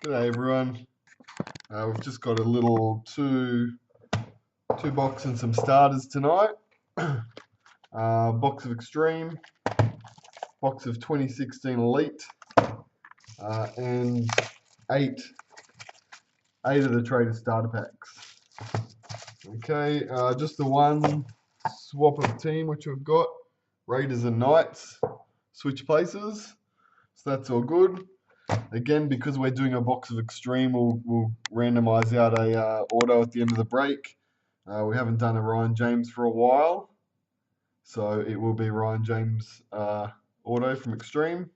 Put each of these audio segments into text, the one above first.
G'day everyone. We've just got a little two box and some starters tonight. Box of Xtreme, box of 2016 Elite, and eight of the Trader starter packs. Okay, just the one swap of team which we've got. Raiders and Knights switch places, so that's all good. Again, because we're doing a box of Xtreme, we'll randomise out a auto at the end of the break. We haven't done a Ryan James for a while, so it will be Ryan James auto from Xtreme.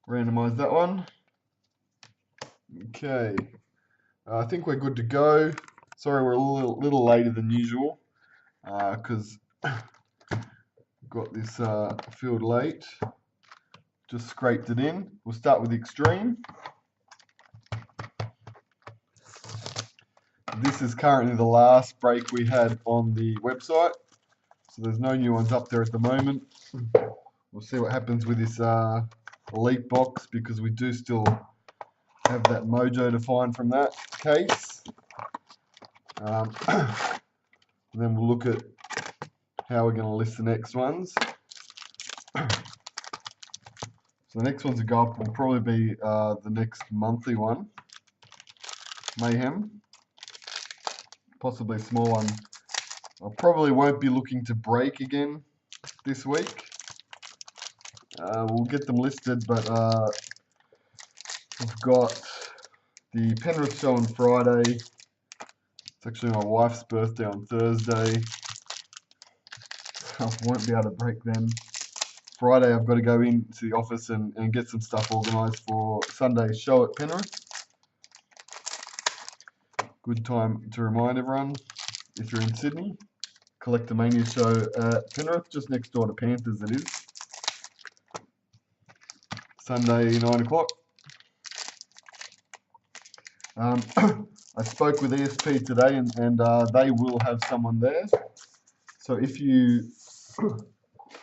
Randomise that one. Okay, I think we're good to go. Sorry, we're a little later than usual because got this filled late. Just scraped it in. We'll start with the Xtreme. This is currently the last break we had on the website, so there's no new ones up there at the moment. We'll see what happens with this Elite box because we do still have that mojo to find from that case. Then we'll look at how we're going to list the next ones. So the next ones to go up will probably be the next monthly one, Mayhem. Possibly a small one. I probably won't be looking to break again this week. We'll get them listed, but I've got the Penrith show on Friday. It's actually my wife's birthday on Thursday. I won't be able to break them. Friday I've got to go into the office and get some stuff organised for Sunday's show at Penrith. Good time to remind everyone, if you're in Sydney, Collectomania show at Penrith, just next door to Panthers it is. Sunday, 9 o'clock. I spoke with ESP today and they will have someone there. So if you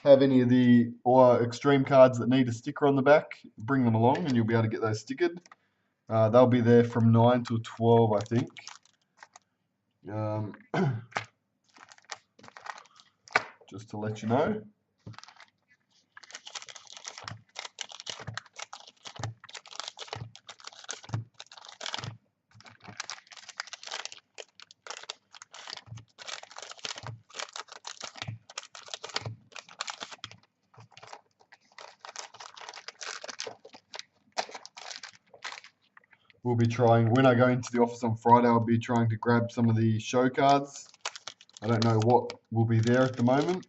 have any of the Xtreme cards that need a sticker on the back, bring them along and you'll be able to get those stickered. They'll be there from 9 till 12, I think. Just to let you know. We'll be trying, when I go into the office on Friday, I'll be trying to grab some of the show cards. I don't know what will be there at the moment.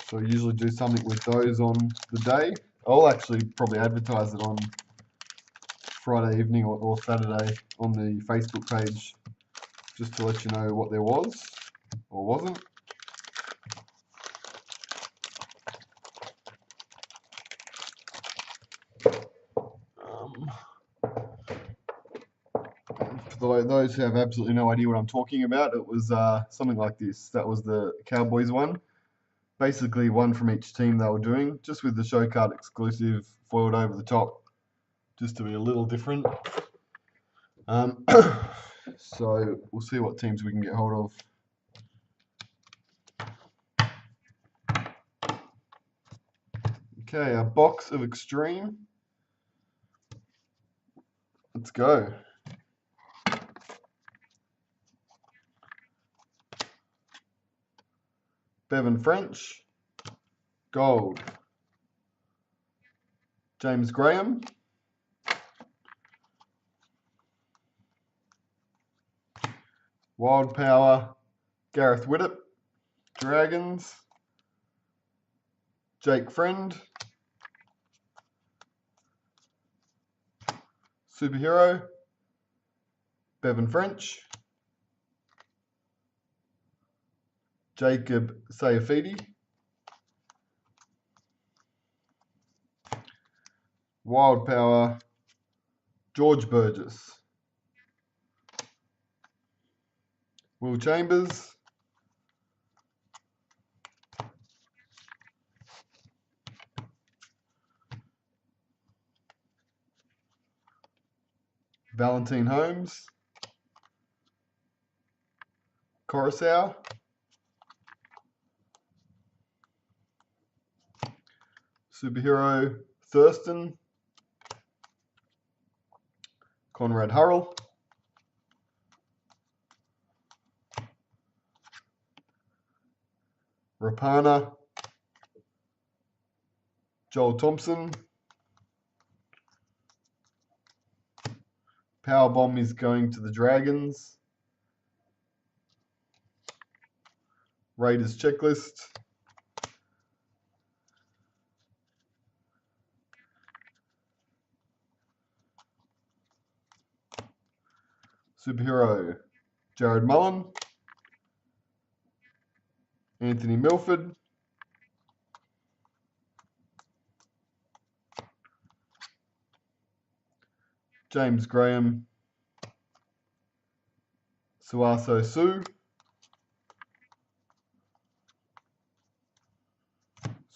So I usually do something with those on the day. I'll actually probably advertise it on Friday evening or Saturday on the Facebook page, just to let you know what there was or wasn't. For those who have absolutely no idea what I'm talking about, it was something like this. That was the Cowboys one. Basically one from each team they were doing, just with the show card exclusive foiled over the top, just to be a little different. So we'll see what teams we can get hold of. Okay, a box of Xtreme. Let's go. Bevan French, gold. James Graham, Wild Power, Gareth Widdop, Dragons, Jake Friend, Superhero, Bevan French, Jacob Sayafidi, Wild Power, George Burgess, Will Chambers, Valentine Holmes, Coruscant, Superhero Thurston, Conrad Hurrell, Rapana, Joel Thompson. Powerbomb is going to the Dragons. Raiders checklist. Superhero Jared Mullen, Anthony Milford, James Graham, Suaso Su,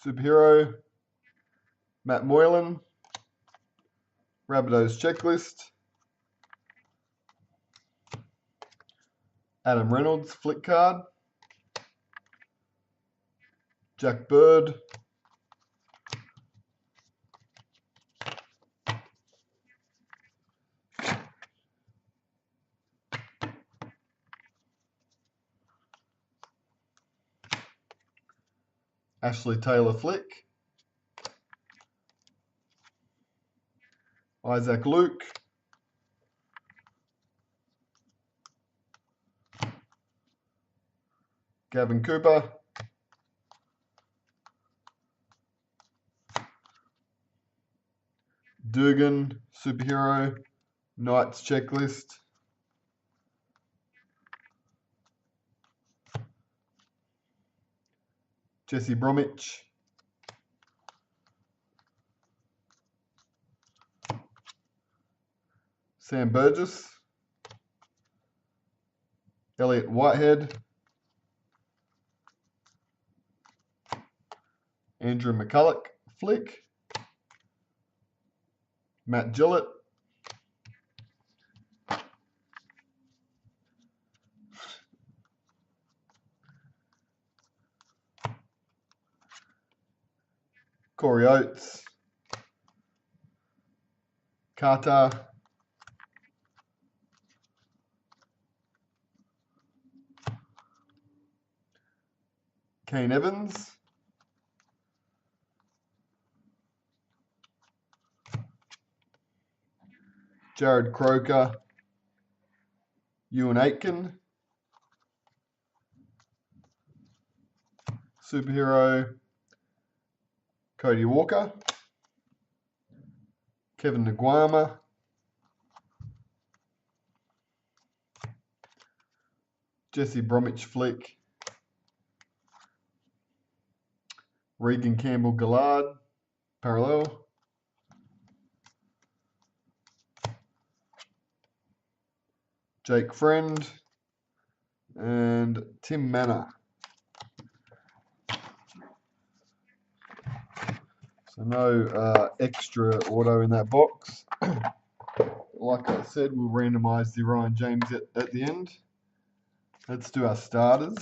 Superhero Matt Moylan, Rabbitohs checklist, Adam Reynolds flick card, Jack Bird, Ashley Taylor flick, Isaac Luke, Gavin Cooper, Dugan Superhero Knights checklist, Jesse Bromwich, Sam Burgess, Elliot Whitehead, Andrew McCulloch flick, Matt Gillett, Corey Oates, Carter, Kane Evans, Jared Croker, Ewan Aitken, Superhero Cody Walker, Kevin Nguama, Jesse Bromwich flick, Regan Campbell Gillard, parallel, Jake Friend, and Tim Manor. So no extra auto in that box. Like I said, we'll randomise the Ryan James at the end. Let's do our starters.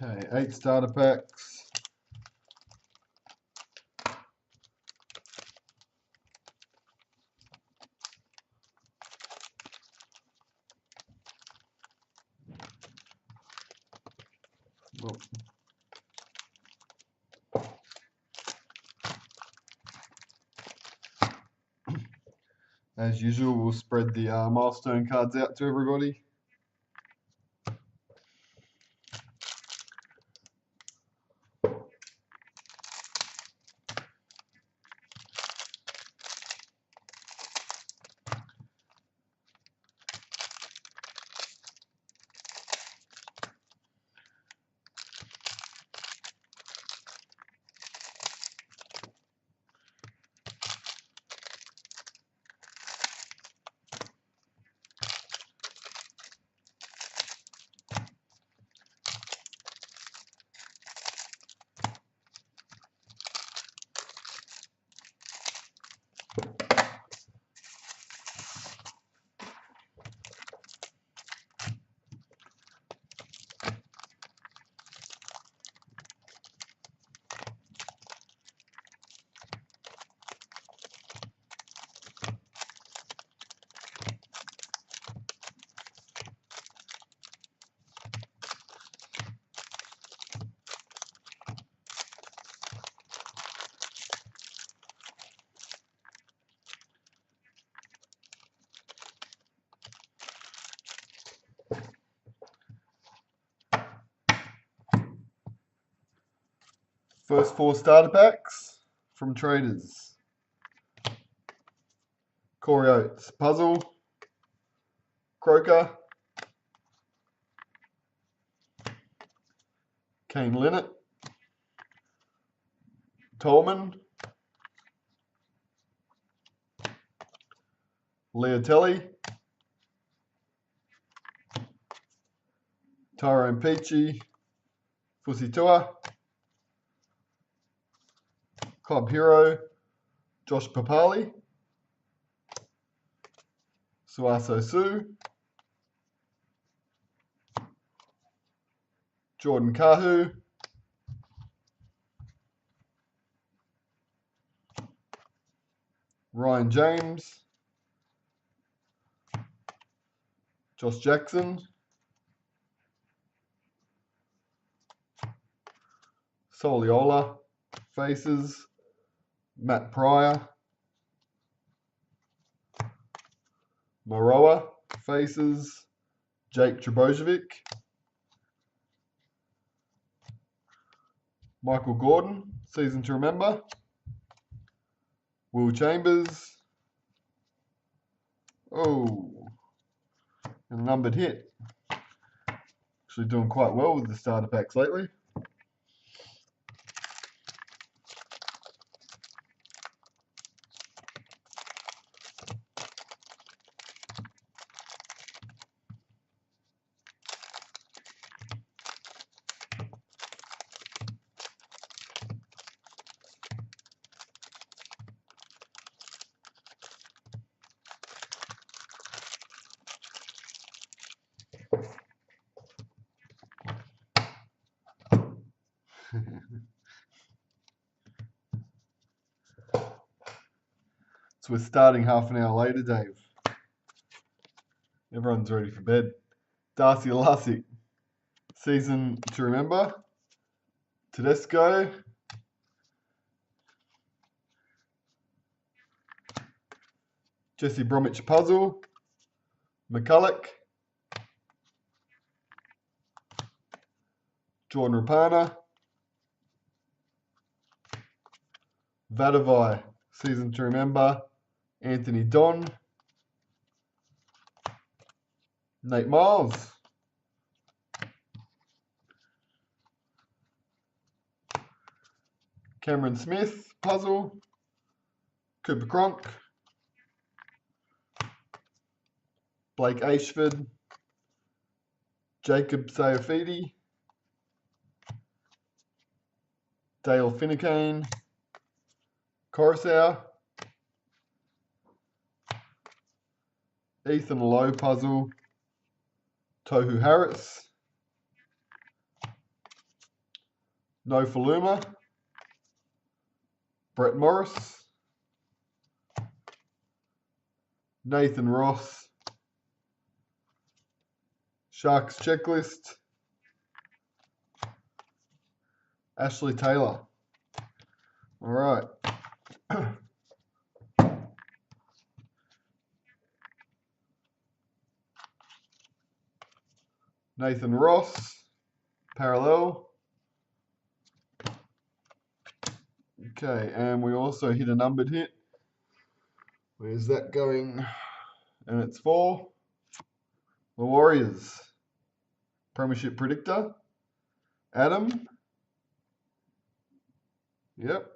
Okay, 8 starter packs. Oh. As usual, we'll spread the milestone cards out to everybody. First 4 starter packs from Traders. Corey Oates, Puzzle, Croker, Kane Linnett, Tolman, Leotelli, Tyrone Peachy, Fusitua, Club Hero, Josh Papali, Suaso Su, Jordan Kahu, Ryan James, Josh Jackson, Soliola, Faces, Matt Pryor, Moroa, Faces, Jake Trebojevic, Michael Gordon, Season to Remember, Will Chambers, oh, and a numbered hit. Actually doing quite well with the starter packs lately. So we're starting half an hour later, Dave. Everyone's ready for bed. Darcy Lussick, Season to Remember, Tedesco, Jesse Bromwich Puzzle, McCulloch, Jordan Rapana, Vadavai, Season to Remember, Anthony Don, Nate Miles, Cameron Smith, Puzzle, Cooper Cronk, Blake Ashford, Jacob Sayafidi, Dale Finnecane, Coruscant, Ethan Lowe Puzzle, Tohu Harris, No Faluma, Brett Morris, Nathan Ross, Sharks Checklist, Ashley Taylor. All right. Nathan Ross, parallel. Okay, and we also hit a numbered hit. Where's that going? And it's for the Warriors. Premiership predictor, Adam. Yep.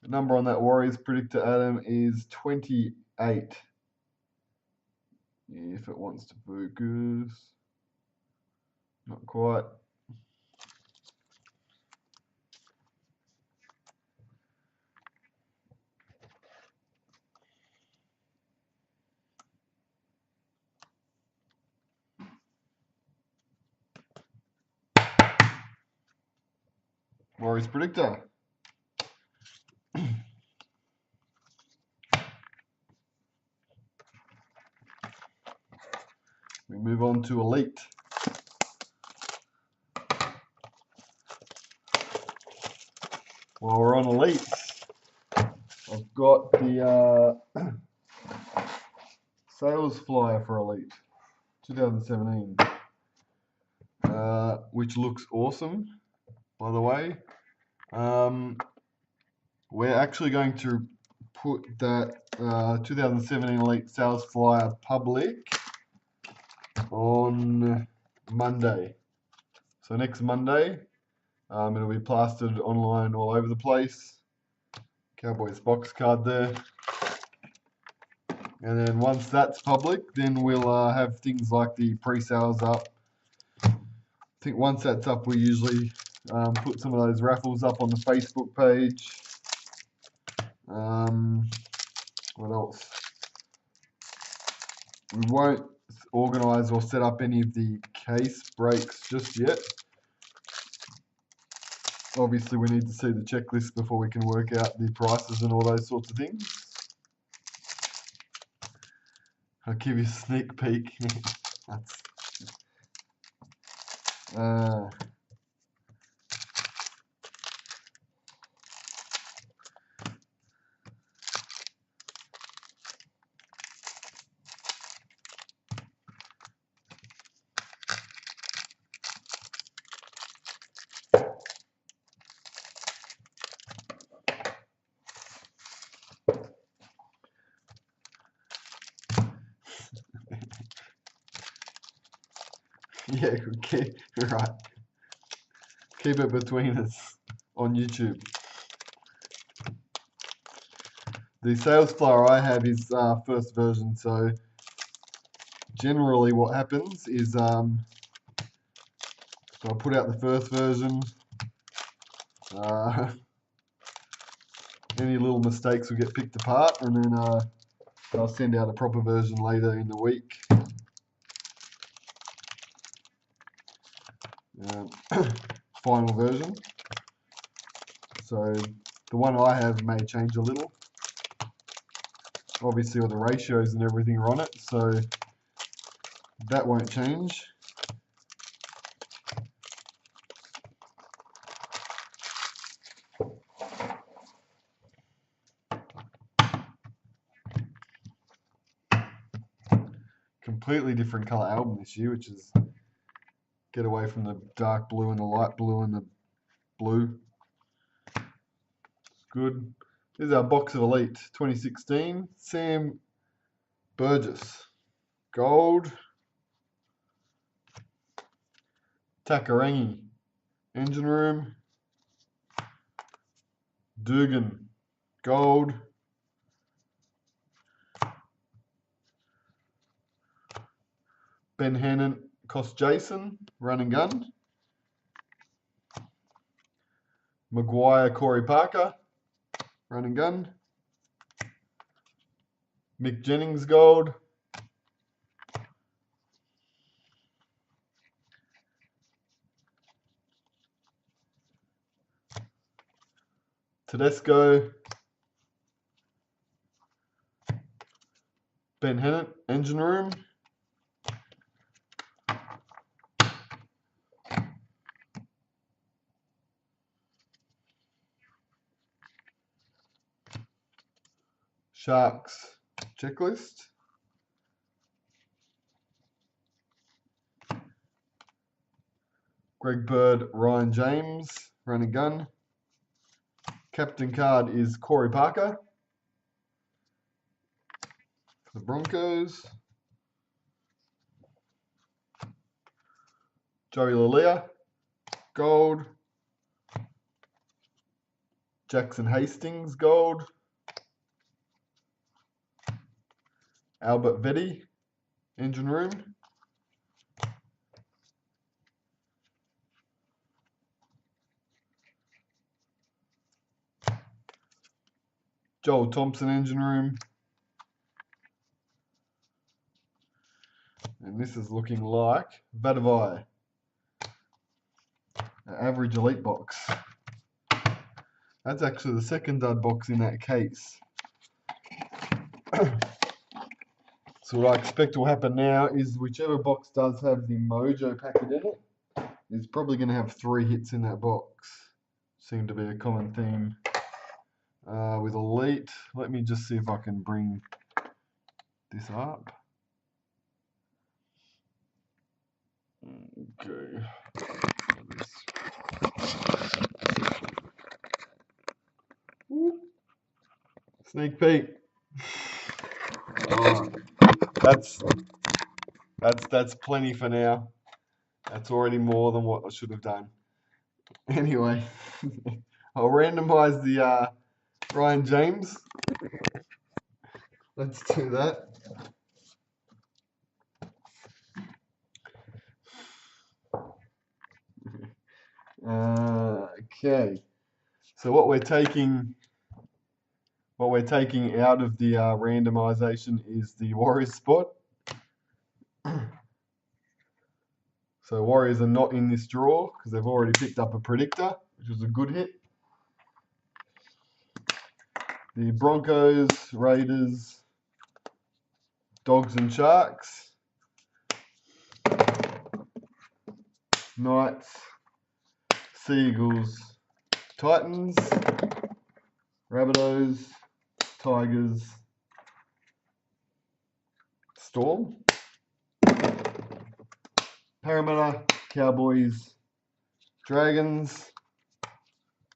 The number on that Warriors predictor, Adam, is 28. If it wants to focus. Not quite. Warriors predictor. We move on to Elite. While we're on Elite, I've got the sales flyer for Elite 2017, which looks awesome, by the way. We're actually going to put that 2017 Elite sales flyer public on Monday. So next Monday, it'll be plastered online all over the place. Cowboys box card there. And then once that's public, then we'll have things like the pre-sales up. I think once that's up, we usually put some of those raffles up on the Facebook page. What else? We won't organise or set up any of the case breaks just yet. Obviously, we need to see the checklist before we can work out the prices and all those sorts of things. I'll give you a sneak peek. That's, yeah, okay, right. Keep it between us on YouTube. The sales flyer I have is first version, so generally what happens is I'll put out the first version. Any little mistakes will get picked apart, and then I'll send out a proper version later in the week. Final version. So the one I have may change a little. Obviously all the ratios and everything are on it, so that won't change. Completely different color album this year, which is get away from the dark blue and the light blue and the blue. It's good. Here's our box of Elite 2016. Sam Burgess. Gold. Takarangi. Engine Room. Dugan. Gold. Ben Hannon. Cost Jason. Run and Gun. Maguire. Corey Parker. Run and Gun. Mick Jennings Gold. Tedesco, Ben Hennett, Engine Room, Sharks checklist, Greg Bird, Ryan James, run and gun. Captain card is Corey Parker for the Broncos. Joey Lalia, gold. Jackson Hastings, gold. Albert Vetti, Engine Room. Joel Thompson, Engine Room. And this is looking like Vadavai, average elite box. That's actually the second dud box in that case. So what I expect will happen now is whichever box does have the Mojo packet in it is probably going to have 3 hits in that box. Seem to be a common theme with elite. Let me just see if I can bring this up. Okay. Sneak peek. That's plenty for now. That's already more than what I should have done. Anyway, I'll randomize the Ryan James. Let's do that. Okay. So what we're taking out of the randomization is the Warriors spot. So Warriors are not in this draw because they've already picked up a predictor, which was a good hit. The Broncos, Raiders, Dogs and Sharks, Knights, Seagulls, Titans, Rabbitohs, Tigers, Storm, Parramatta, Cowboys, Dragons,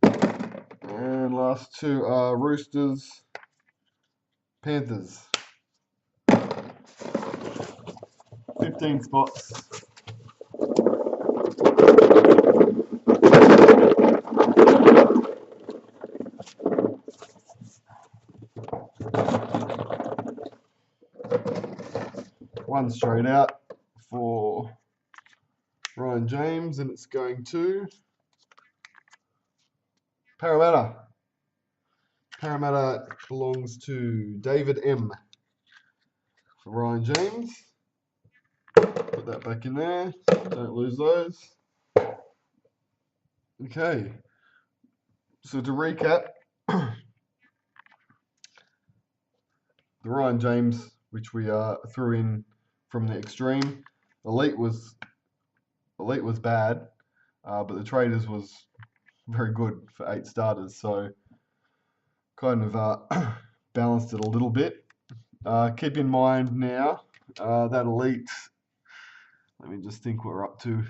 and last 2 are Roosters, Panthers. 15 spots. One straight out for Ryan James, and it's going to Parramatta. Parramatta belongs to David M. For Ryan James. Put that back in there. Don't lose those. Okay. So to recap, the Ryan James, which we threw in from the Xtreme, elite was bad, but the Traders was very good for 8 starters. So kind of balanced it a little bit. Keep in mind now that elite. Let me just think what we're up to.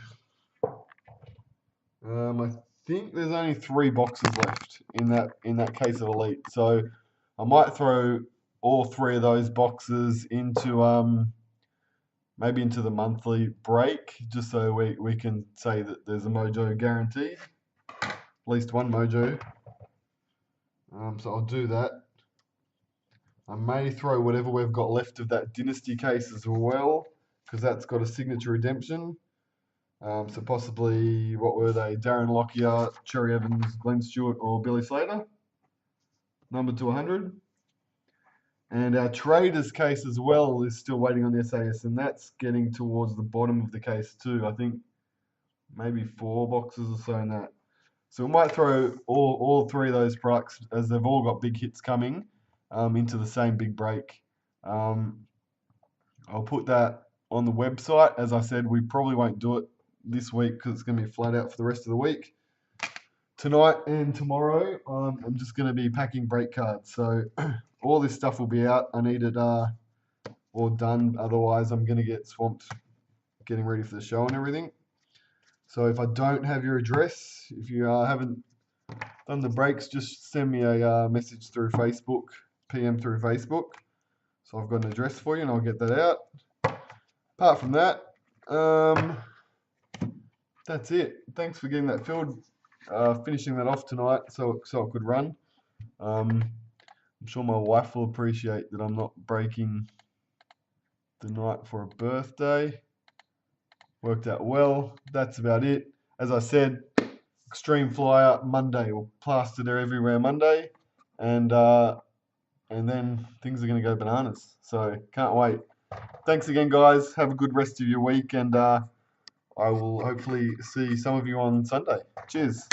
I think there's only 3 boxes left in that case of elite. So I might throw all 3 of those boxes into maybe into the monthly break, just so we can say that there's a mojo guaranteed, at least one mojo. So I'll do that. I may throw whatever we've got left of that dynasty case as well, because that's got a signature redemption. So possibly, what were they? Darren Lockyer, Cherry Evans, Glenn Stewart, or Billy Slater, numbered to 100. And our traders case as well is still waiting on the SAS, and that's getting towards the bottom of the case too. I think maybe 4 boxes or so in that. So we might throw all three of those products, as they've all got big hits coming, into the same big break. Um, I'll put that on the website. As I said, we probably won't do it this week because it's going to be flat out for the rest of the week. Tonight and tomorrow, I'm just going to be packing break cards. So all this stuff will be out. I need it all done. Otherwise, I'm going to get swamped getting ready for the show and everything. So if I don't have your address, if you haven't done the breaks, just send me a message through Facebook, PM through Facebook. So I've got an address for you and I'll get that out. Apart from that, that's it. Thanks for getting that filled, finishing that off tonight so it could run. I'm sure my wife will appreciate that I'm not breaking the night for a birthday. Worked out well. That's about it. As I said, Xtreme Flyer Monday. We'll plaster there everywhere Monday, and then things are going to go bananas. So can't wait. Thanks again, guys. Have a good rest of your week, and I will hopefully see some of you on Sunday. Cheers.